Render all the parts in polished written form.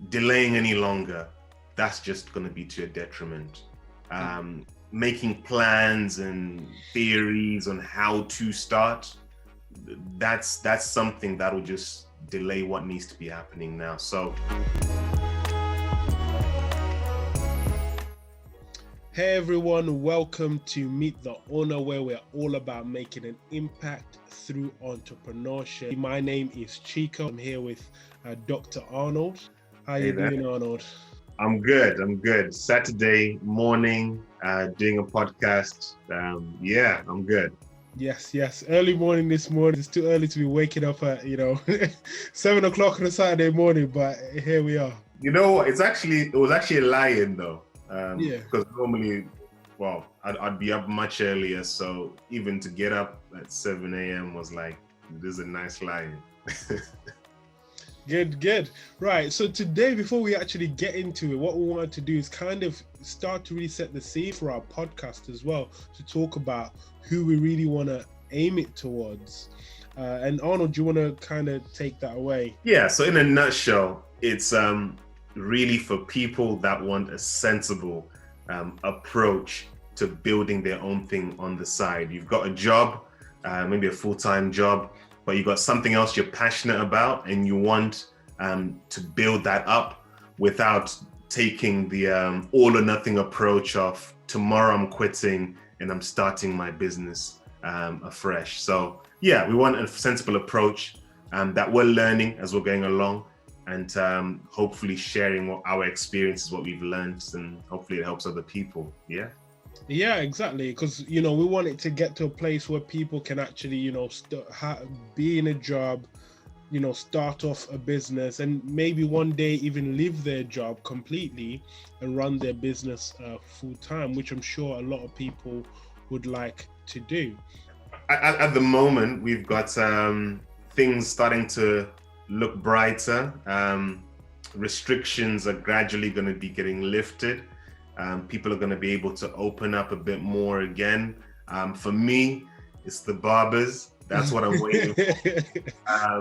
delaying any longer, that's just going to be to your detriment. Making plans and theories on how to start, that's something that will just delay what needs to be happening now. So hey everyone, welcome to Meet the Owner, where we're all about making an impact through entrepreneurship. My name is Chiko. I'm here with Dr. Arnold. How you doing, Arnold? I'm good. Saturday morning, doing a podcast. I'm good. Yes. Early morning this morning. It's too early to be waking up at 7 o'clock on a Saturday morning, but here we are. You know what? It was actually a lie-in though. Because normally, I'd be up much earlier. So even to get up at 7 a.m. was like, this is a nice lie-in. Good. Right. So today, before we actually get into it, what we wanted to do is kind of start to really set the scene for our podcast as well, to talk about who we really want to aim it towards. And Arnold, do you want to kind of take that away? Yeah. So in a nutshell, it's really for people that want a sensible approach to building their own thing on the side. You've got a job, maybe a full-time job, but you've got something else you're passionate about and you want to build that up without taking the all or nothing approach of tomorrow I'm quitting and I'm starting my business afresh. So yeah, we want a sensible approach that we're learning as we're going along, and hopefully sharing what our experiences, what we've learned, and hopefully it helps other people. Yeah, exactly. Because, we want it to get to a place where people can actually, be in a job, start off a business, and maybe one day even leave their job completely and run their business full time, which I'm sure a lot of people would like to do. At the moment, we've got things starting to look brighter. Restrictions are gradually going to be getting lifted. People are going to be able to open up a bit more again. For me, it's the barbers. That's what I'm waiting for.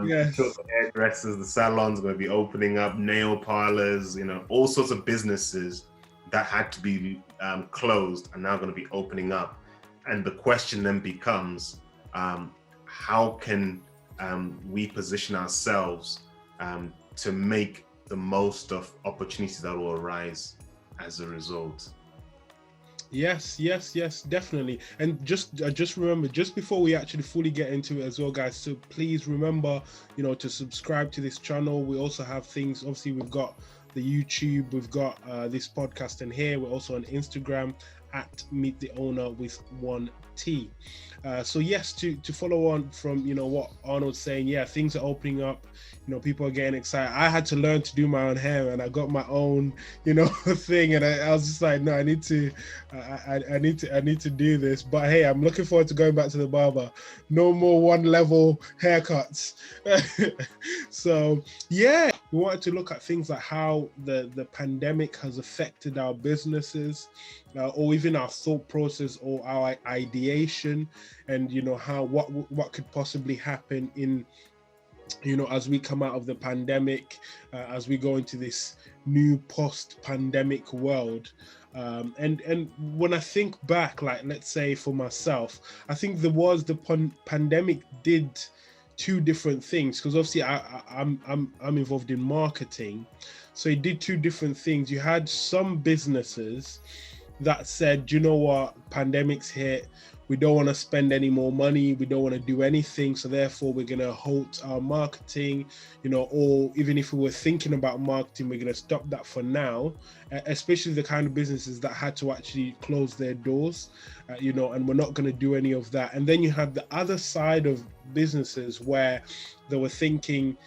Yes. The hairdressers, the salons are going to be opening up, nail parlors, all sorts of businesses that had to be closed are now going to be opening up. And the question then becomes, how can we position ourselves to make the most of opportunities that will arise as a result? Yes, definitely. And just remember, just before we actually fully get into it as well, guys, so please remember, to subscribe to this channel. We also have things, obviously we've got the YouTube, we've got this podcast in here. We're also on Instagram at Meet the Owner with 1T. So yes, to follow on from, what Arnold's saying, yeah, things are opening up, people are getting excited. I had to learn to do my own hair, and I got my own, thing. And I was just like, no, I need to do this. But hey, I'm looking forward to going back to the barber. No more one level haircuts. So yeah, we wanted to look at things like how the pandemic has affected our businesses, or even our thought process or our ideation, and how what could possibly happen in as we come out of the pandemic, as we go into this new post-pandemic world. And when I think back, like, let's say for myself, I think the pandemic did two different things, because obviously I'm involved in marketing, so it did two different things. You had some businesses that said, you know what, pandemic's hit, we don't want to spend any more money, we don't want to do anything, so therefore we're going to halt our marketing, or even if we were thinking about marketing, we're going to stop that for now, especially the kind of businesses that had to actually close their doors, and we're not going to do any of that. And then you had the other side of businesses where they were thinking,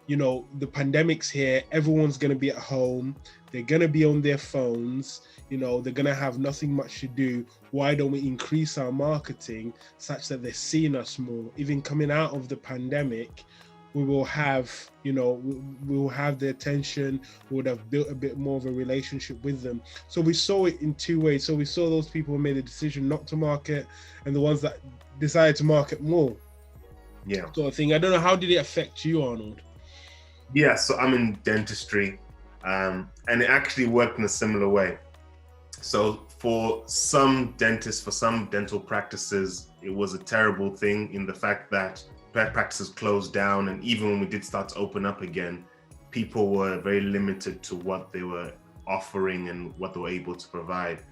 the pandemic's here, everyone's going to be at home, they're going to be on their phones, they're going to have nothing much to do. Why don't we increase our marketing such that they're seeing us more? Even coming out of the pandemic, we will have, we will have their attention, we would have built a bit more of a relationship with them. So we saw it in two ways. So we saw those people who made a decision not to market, and the ones that decided to market more. Yeah. Sort of thing. I don't know, how did it affect you, Arnold? Yeah, so I'm in dentistry. And it actually worked in a similar way. So for some dentists, for some dental practices, it was a terrible thing in the fact that practices closed down. And even when we did start to open up again, people were very limited to what they were offering and what they were able to provide.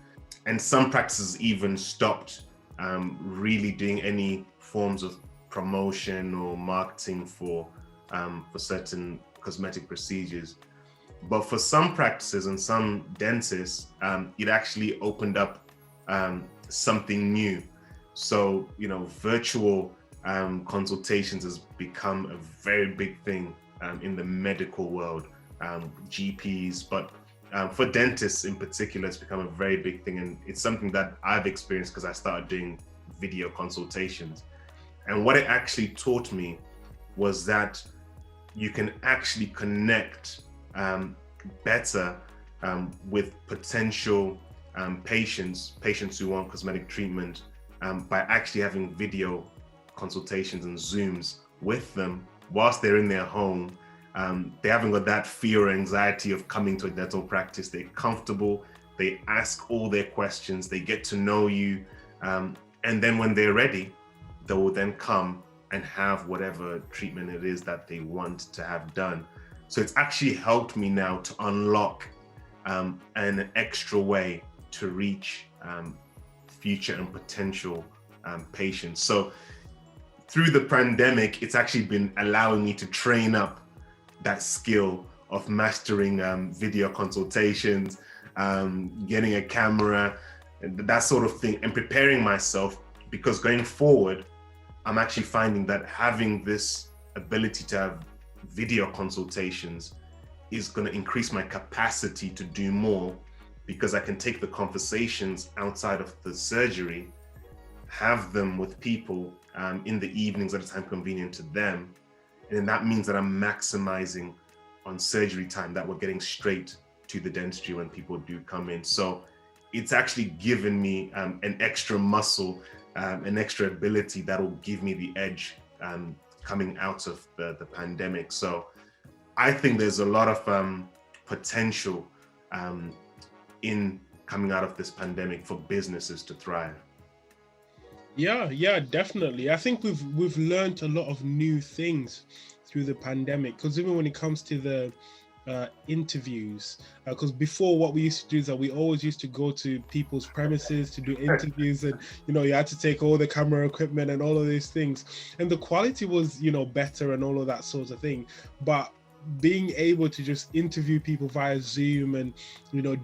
And some practices even stopped really doing any forms of promotion or marketing for certain cosmetic procedures. But for some practices and some dentists, it actually opened up something new. So, virtual consultations has become a very big thing in the medical world, GPs, but for dentists in particular, it's become a very big thing. And it's something that I've experienced because I started doing video consultations. And what it actually taught me was that you can actually connect better with potential patients who want cosmetic treatment by actually having video consultations and Zooms with them whilst they're in their home. They haven't got that fear or anxiety of coming to a dental practice. They're comfortable, they ask all their questions, they get to know you, and then when they're ready, they will then come and have whatever treatment it is that they want to have done. So it's actually helped me now to unlock an extra way to reach future and potential patients. So through the pandemic, it's actually been allowing me to train up that skill of mastering video consultations, getting a camera, that sort of thing, and preparing myself, because going forward, I'm actually finding that having this ability to have video consultations is going to increase my capacity to do more, because I can take the conversations outside of the surgery, have them with people in the evenings at a time convenient to them. And then that means that I'm maximizing on surgery time, that we're getting straight to the dentistry when people do come in. So it's actually given me an extra muscle, an extra ability that will give me the edge coming out of the pandemic. So I think there's a lot of potential in coming out of this pandemic for businesses to thrive. Yeah, definitely. I think we've learned a lot of new things through the pandemic, because even when it comes to the interviews, because before what we used to do is that we always used to go to people's premises to do interviews, and you had to take all the camera equipment and all of these things, and the quality was better and all of that sort of thing. But being able to just interview people via Zoom and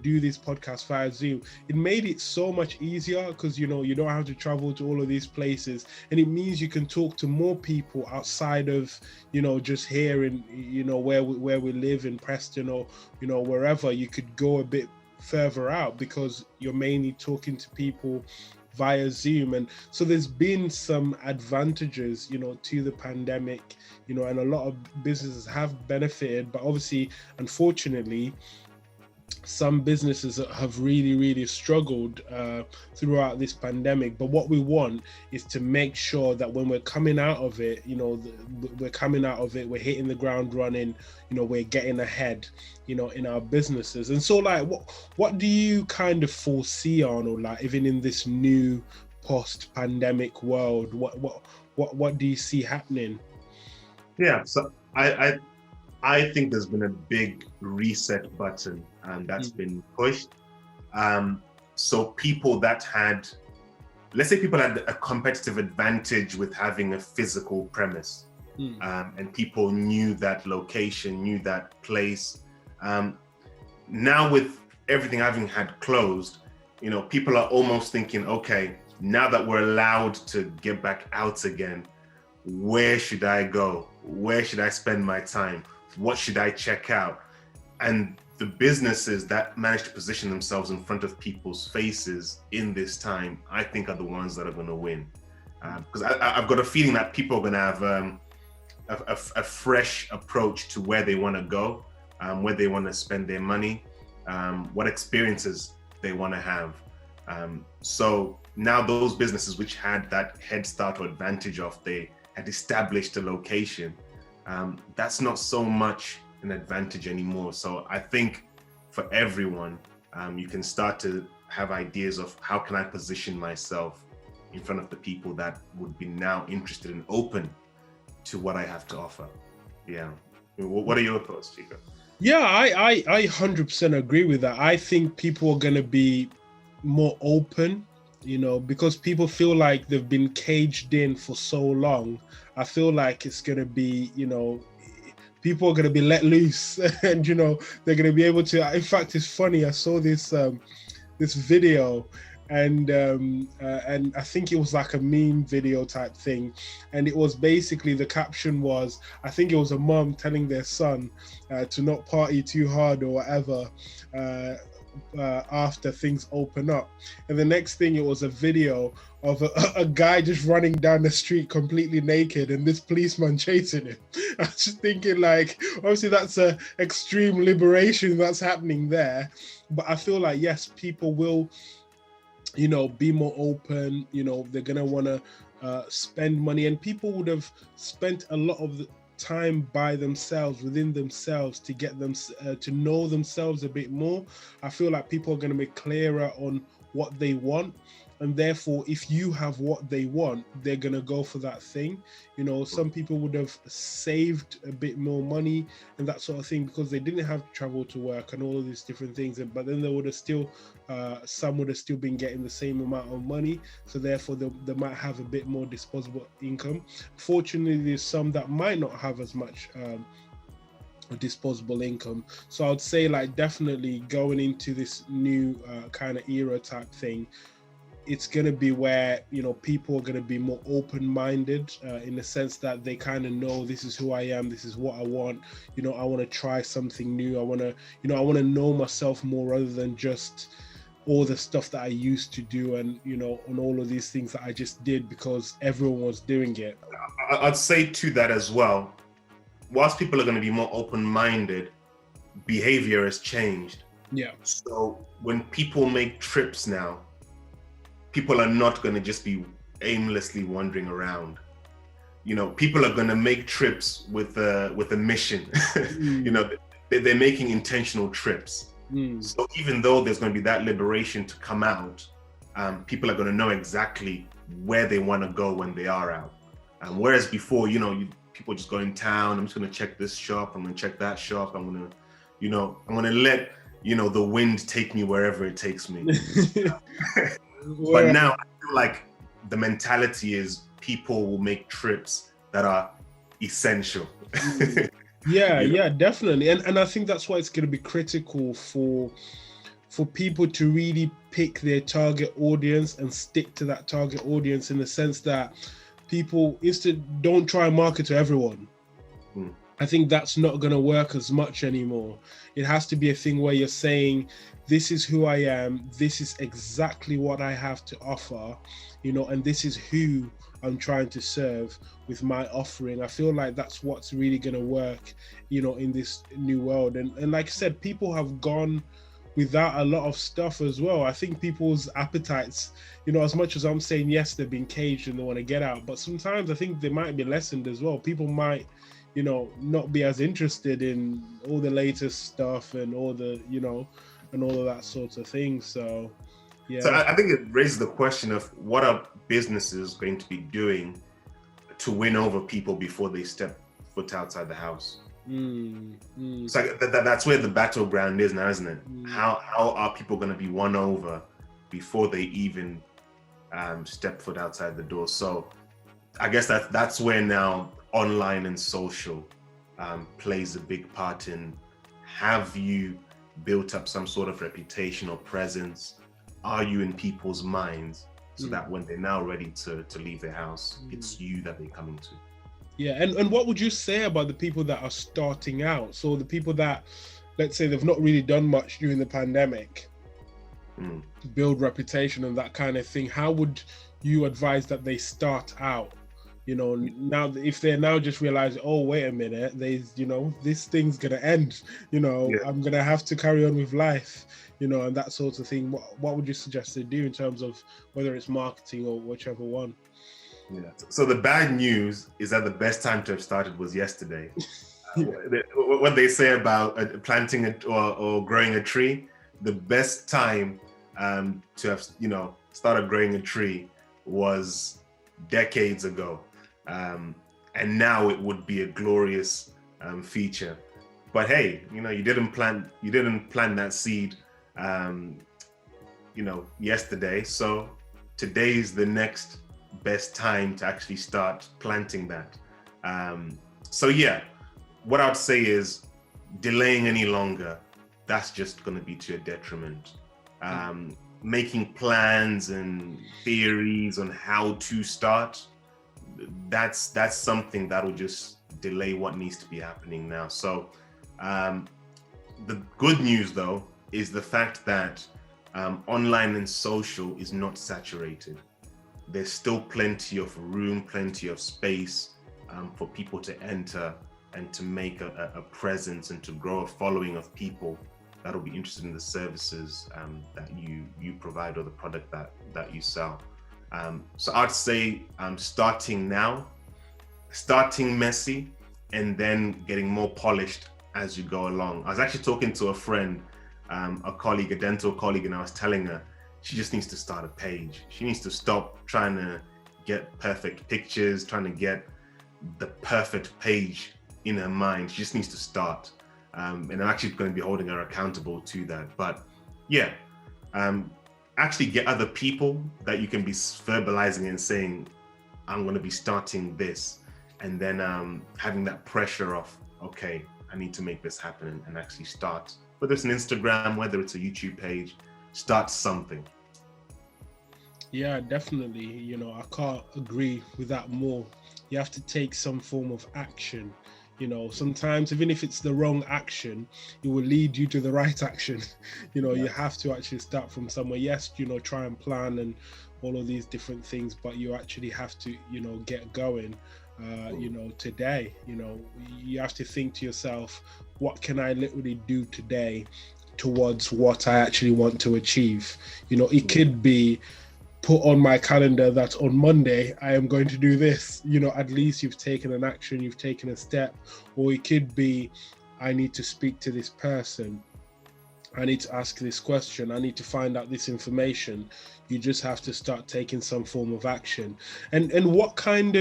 do this podcast via Zoom, it made it so much easier, because you don't have to travel to all of these places, and it means you can talk to more people outside of just here in where we live in Preston, or wherever. You could go a bit further out because you're mainly talking to people via Zoom. And so there's been some advantages to the pandemic, and a lot of businesses have benefited, but obviously, unfortunately, some businesses have really struggled throughout this pandemic. But what we want is to make sure that when we're coming out of it, we're hitting the ground running, we're getting ahead, in our businesses. And so, like, what do you kind of foresee, Arnold, like, even in this new post-pandemic world? What do you see happening? Yeah, so I think there's been a big reset button that's been pushed. So people that had, let's say people had a competitive advantage with having a physical premise, and people knew that location, knew that place. Now with everything having had closed, people are almost thinking, okay, now that we're allowed to get back out again, where should I go? Where should I spend my time? What should I check out? And the businesses that manage to position themselves in front of people's faces in this time, I think, are the ones that are going to win. Because I've got a feeling that people are going to have a fresh approach to where they want to go, where they want to spend their money, what experiences they want to have. So now those businesses which had that head start or advantage of, they had established a location, that's not so much an advantage anymore. So I think for everyone, you can start to have ideas of how can I position myself in front of the people that would be now interested and open to what I have to offer. Yeah. What are your thoughts, Chiko? Yeah, I 100% agree with that. I think people are going to be more open, because people feel like they've been caged in for so long. I feel like it's going to be, people are going to be let loose and, they're going to be able to. In fact, it's funny. I saw this video and I think it was like a meme video type thing, and it was basically, the caption was, I think it was a mom telling their son to not party too hard or whatever after things open up, and the next thing, it was a video of a guy just running down the street completely naked and this policeman chasing him. I was just thinking, like, obviously that's a extreme liberation that's happening there, but I feel like, yes, people will be more open. They're gonna want to spend money, and people would have spent a lot of the time by themselves, within themselves, to get them to know themselves a bit more. I feel like people are going to be clearer on what they want, and therefore, if you have what they want, they're going to go for that thing. Some people would have saved a bit more money and that sort of thing, because they didn't have to travel to work and all of these different things, but then they would have still some would have still been getting the same amount of money, so therefore they might have a bit more disposable income. Fortunately, there's some that might not have as much disposable income. So I'd say, like, definitely going into this new kind of era type thing, it's going to be where people are going to be more open-minded in the sense that they kind of know, this is who I am, this is what I want. I want to try something new. I want to know myself more, rather than just all the stuff that I used to do, and on all of these things that I just did because everyone was doing it. I'd say to that as well, whilst people are going to be more open-minded, behavior has changed. Yeah. So when people make trips now, people are not going to just be aimlessly wandering around. People are going to make trips with a mission. They're making intentional trips. So even though there's going to be that liberation to come out, people are going to know exactly where they want to go when they are out. Whereas before, people just go in town. I'm just going to check this shop. I'm going to check that shop. I'm going to let the wind take me wherever it takes me. But now I feel like the mentality is people will make trips that are essential. Yeah, definitely. And I think that's why it's going to be critical for people to really pick their target audience and stick to that target audience, in the sense that people don't try and market to everyone. I think that's not going to work as much anymore. It has to be a thing where you're saying, this is who I am, this is exactly what I have to offer, and this is who I'm trying to serve with my offering. I feel like that's what's really going to work, in this new world. And like I said, people have gone without a lot of stuff as well. I think people's appetites, as much as I'm saying, yes, they've been caged and they want to get out, but sometimes I think they might be lessened as well. People might, not be as interested in all the latest stuff and all the, and all of that sorts of things. So, yeah. So I think it raises the question of, what are businesses going to be doing to win over people before they step foot outside the house? So that's where the battleground is now, isn't it? How are people going to be won over before they even step foot outside the door? So I guess that's where now online and social plays a big part in, have you built up some sort of reputation or presence? Are you in people's minds, so that when they're now ready to leave their house, it's you that they're coming to? Yeah, and what would you say about the people that are starting out? So the people that, let's say, they've not really done much during the pandemic, build reputation and that kind of thing. How would you advise that they start out? Now if they're now just realizing, oh, wait a minute, this thing's gonna end. I'm gonna have to carry on with life. And that sort of thing. What would you suggest they do in terms of whether it's marketing or whichever one? Yeah. So the bad news is that the best time to have started was yesterday. what they say about planting it or growing a tree, the best time to have started growing a tree was decades ago, and now it would be a glorious feature. But hey, you didn't plant that seed yesterday, so today's the next best time to actually start planting that. So yeah, what I'd say is delaying any longer, that's just going to be to your detriment. Making plans and theories on how to start, that's something that will just delay what needs to be happening now. So the good news though is the fact that online and social is not saturated. There's still plenty of room, plenty of space for people to enter and to make a presence and to grow a following of people that will be interested in the services that you provide or the product that you sell. So I'd say starting now, starting messy, and then getting more polished as you go along. I was actually talking to a friend, a colleague, a dental colleague, and I was telling her she just needs to start a page. She needs to stop trying to get perfect pictures, trying to get the perfect page in her mind. She just needs to start. And I'm actually going to be holding her accountable to that. But yeah, actually get other people that you can be verbalizing and saying, I'm going to be starting this. And then having that pressure of, okay, I need to make this happen and actually start. Whether it's an Instagram, whether it's a YouTube page, start something. Yeah, definitely. I can't agree with that more. You have to take some form of action. Sometimes even if it's the wrong action, it will lead you to the right action. You have to actually start from somewhere. Yes, try and plan and all of these different things, but you actually have to, get going. Today, you have to think to yourself, what can I literally do today towards what I actually want to achieve? It could be put on my calendar that on Monday I am going to do this. At least you've taken an action, you've taken a step. Or it could be, I need to speak to this person, I need to ask this question, I need to find out this information. You just have to start taking some form of action. And what kind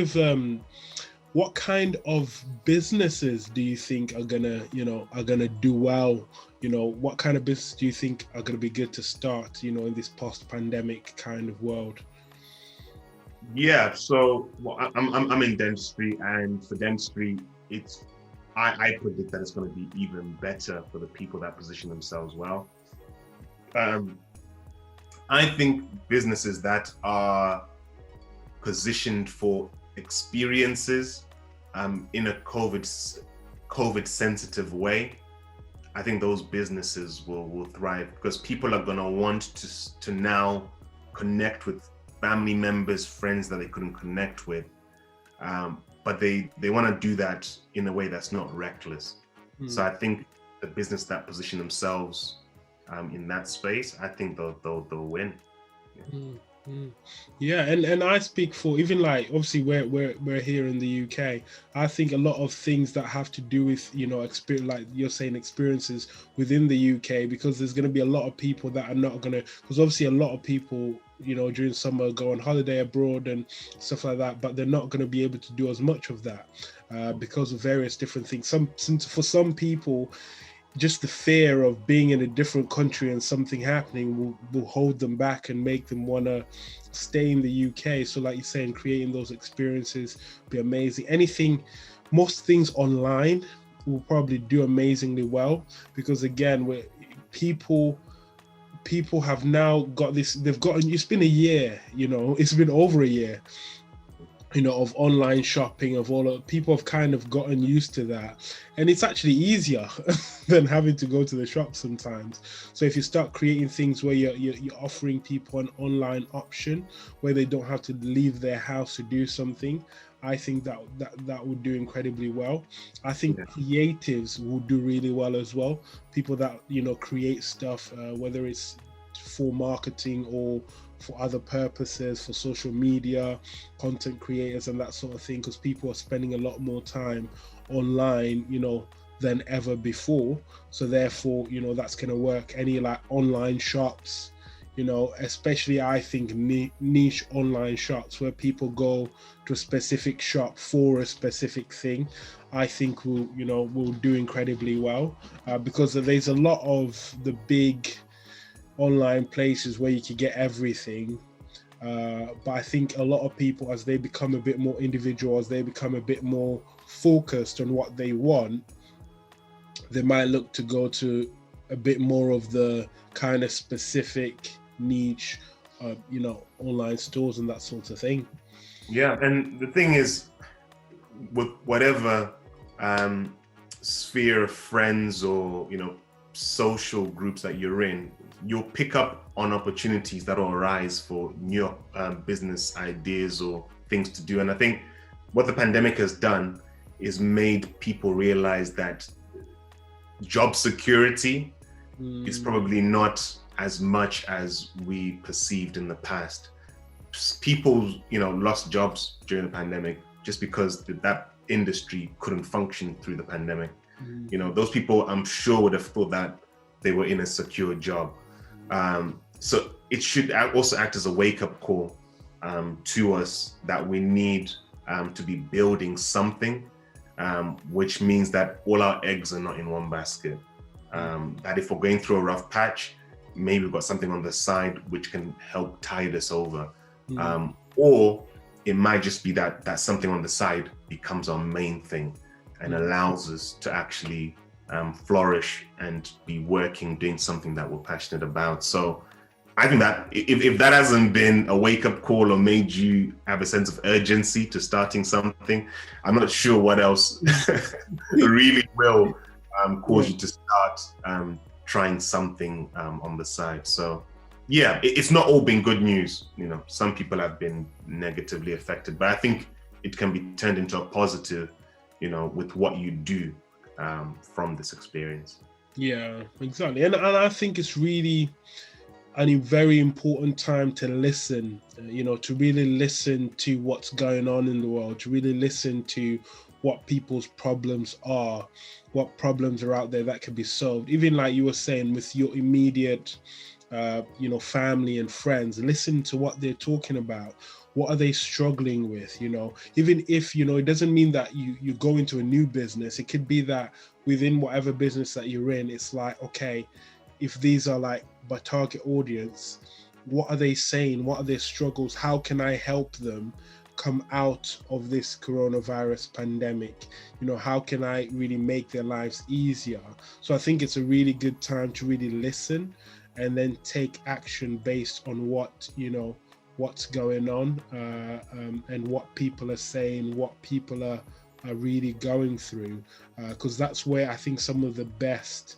of businesses do you think are gonna do well? What kind of business do you think are gonna be good to start, in this post-pandemic kind of world? Yeah, so I'm in dentistry, and for dentistry, I predict that it's going to be even better for the people that position themselves well. I think businesses that are positioned for experiences in a COVID sensitive way, I think those businesses will thrive, because people are going to want to now connect with family members, friends that they couldn't connect with, but they want to do that in a way that's not reckless. So I think the business that position themselves in that space, I think they'll win. Yeah, and I speak for, even like, obviously we're here in the UK. I think a lot of things that have to do with experience, like you're saying, experiences within the UK, because there's going to be a lot of people that are not going to, because obviously a lot of people during summer go on holiday abroad and stuff like that, but they're not going to be able to do as much of that because of various different things. For some people, just the fear of being in a different country and something happening will hold them back and make them want to stay in the UK. So like you're saying, creating those experiences would be amazing. Most things online will probably do amazingly well, because again, people have now got this, it's been a year, it's been over a year, of online shopping, people have kind of gotten used to that, and it's actually easier than having to go to the shop sometimes. So if you start creating things where you're offering people an online option where they don't have to leave their house to do something, I think that would do incredibly well. I think creatives will do really well as well. People that create stuff, whether it's for marketing or for other purposes, for social media, content creators and that sort of thing, because people are spending a lot more time online, than ever before. So therefore, that's going to work. Any like online shops, especially I think niche online shops where people go to a specific shop for a specific thing, I think will do incredibly well, because there's a lot of the big online places where you can get everything. But I think a lot of people, as they become a bit more individual, as they become a bit more focused on what they want, they might look to go to a bit more of the kind of specific niche, online stores and that sort of thing. Yeah, and the thing is, with whatever sphere of friends or social groups that you're in, you'll pick up on opportunities that will arise for new business ideas or things to do. And I think what the pandemic has done is made people realize that job security is probably not as much as we perceived in the past. People, lost jobs during the pandemic just because that industry couldn't function through the pandemic. Those people, I'm sure, would have thought that they were in a secure job. So it should also act as a wake-up call to us that we need to be building something, which means that all our eggs are not in one basket. That if we're going through a rough patch, maybe we've got something on the side which can help tide us over. Or it might just be that something on the side becomes our main thing and allows us to actually flourish and be working, doing something that we're passionate about. So I think that if that hasn't been a wake-up call or made you have a sense of urgency to starting something, I'm not sure what else really will cause you to start trying something on the side. So yeah, it's not all been good news. Some people have been negatively affected, but I think it can be turned into a positive, with what you do from this experience. Yeah, exactly. And I think it's really a very important time to listen, to really listen to what's going on in the world, to really listen to what people's problems are, what problems are out there that can be solved. Even like you were saying with your immediate, family and friends, listen to what they're talking about. What are they struggling with? Even if, it doesn't mean that you go into a new business. It could be that within whatever business that you're in, it's like, okay, if these are like my target audience, what are they saying? What are their struggles? How can I help them come out of this coronavirus pandemic? How can I really make their lives easier? So I think it's a really good time to really listen and then take action based on what, what's going on, and what people are saying, what people are really going through, because that's where I think some of the best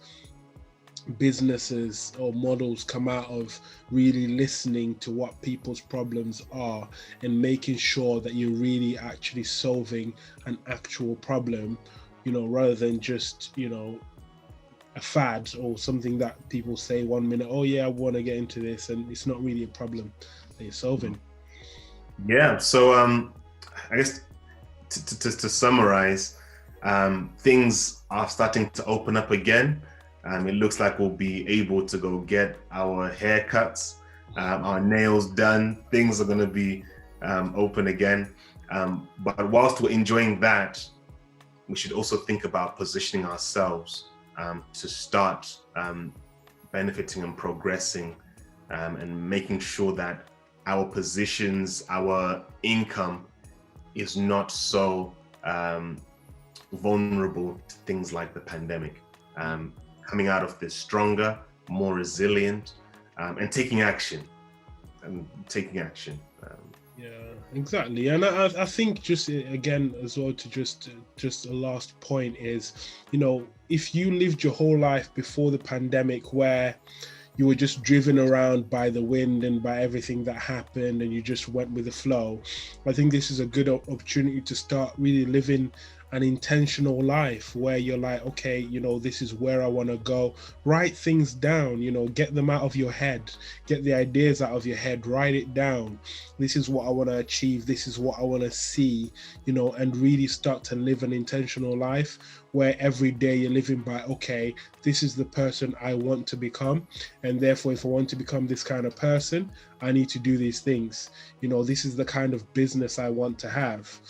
businesses or models come out of, really listening to what people's problems are and making sure that you're really actually solving an actual problem, rather than just, a fad or something that people say 1 minute, oh yeah, I want to get into this, and it's not really a problem that you're solving. Yeah, so I guess to summarize, things are starting to open up again. It looks like we'll be able to go get our haircuts, our nails done. Things are going to be open again. But whilst we're enjoying that, we should also think about positioning ourselves to start benefiting and progressing, and making sure that our positions, our income is not so vulnerable to things like the pandemic. Coming out of this stronger, more resilient, and taking action. Yeah, exactly. And I think just again as well, to just a last point is, if you lived your whole life before the pandemic where you were just driven around by the wind and by everything that happened and you just went with the flow, I think this is a good opportunity to start really living an intentional life where you're like, okay, you know, this is where I want to go. Write things down, you know, get them out of your head, get the ideas out of your head, write it down. This is what I want to achieve. This is what I want to see, you know, and really start to live an intentional life where every day you're living by, okay, this is the person I want to become. And therefore, if I want to become this kind of person, I need to do these things. You know, this is the kind of business I want to have.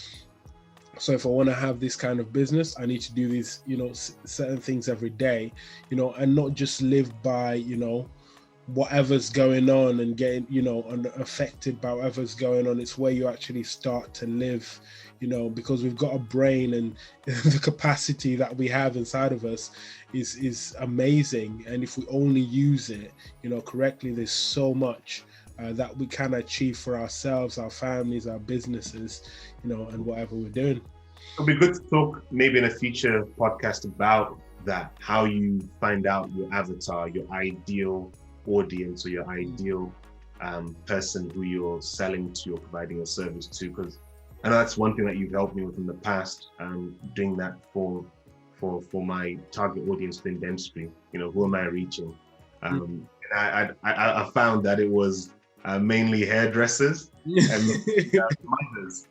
So if I want to have this kind of business, I need to do these, you know, certain things every day, you know, and not just live by, you know, whatever's going on and getting, you know, affected by whatever's going on. It's where you actually start to live, you know, because we've got a brain, and the capacity that we have inside of us is amazing. And if we only use it, you know, correctly, there's so much that we can achieve for ourselves, our families, our businesses, you know, and whatever we're doing. It'll be good to talk maybe in a future podcast about that, how you find out your avatar, your ideal audience, or your ideal person who you're selling to or providing a service to. Because I know that's one thing that you've helped me with in the past, doing that for my target audience within dentistry. You know, who am I reaching? And I found that it was mainly hairdressers and mothers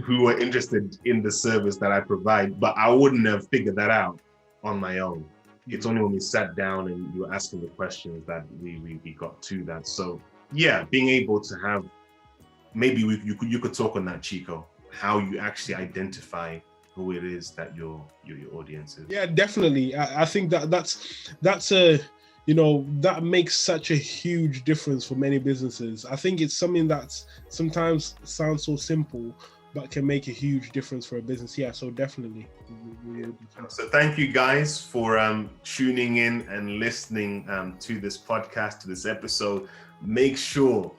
who were interested in the service that I provide, but I wouldn't have figured that out on my own. It's only when we sat down and you were asking the questions that we got to that. So yeah, being able to have, maybe you could talk on that, Chiko, how you actually identify who it is that your audience is. Yeah, definitely. I think that's a, you know, that makes such a huge difference for many businesses. I think it's something that's sometimes sounds so simple, but can make a huge difference for a business. Yeah, so definitely. So thank you guys for tuning in and listening to this podcast, to this episode. Make sure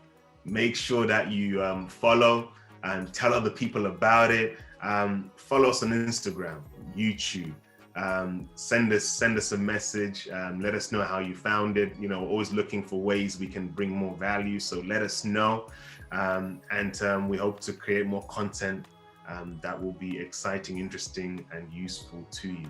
that you follow and tell other people about it. Follow us on Instagram, YouTube. Send us a message. Let us know how you found it. You know, always looking for ways we can bring more value. So let us know. And we hope to create more content that will be exciting, interesting, and useful to you.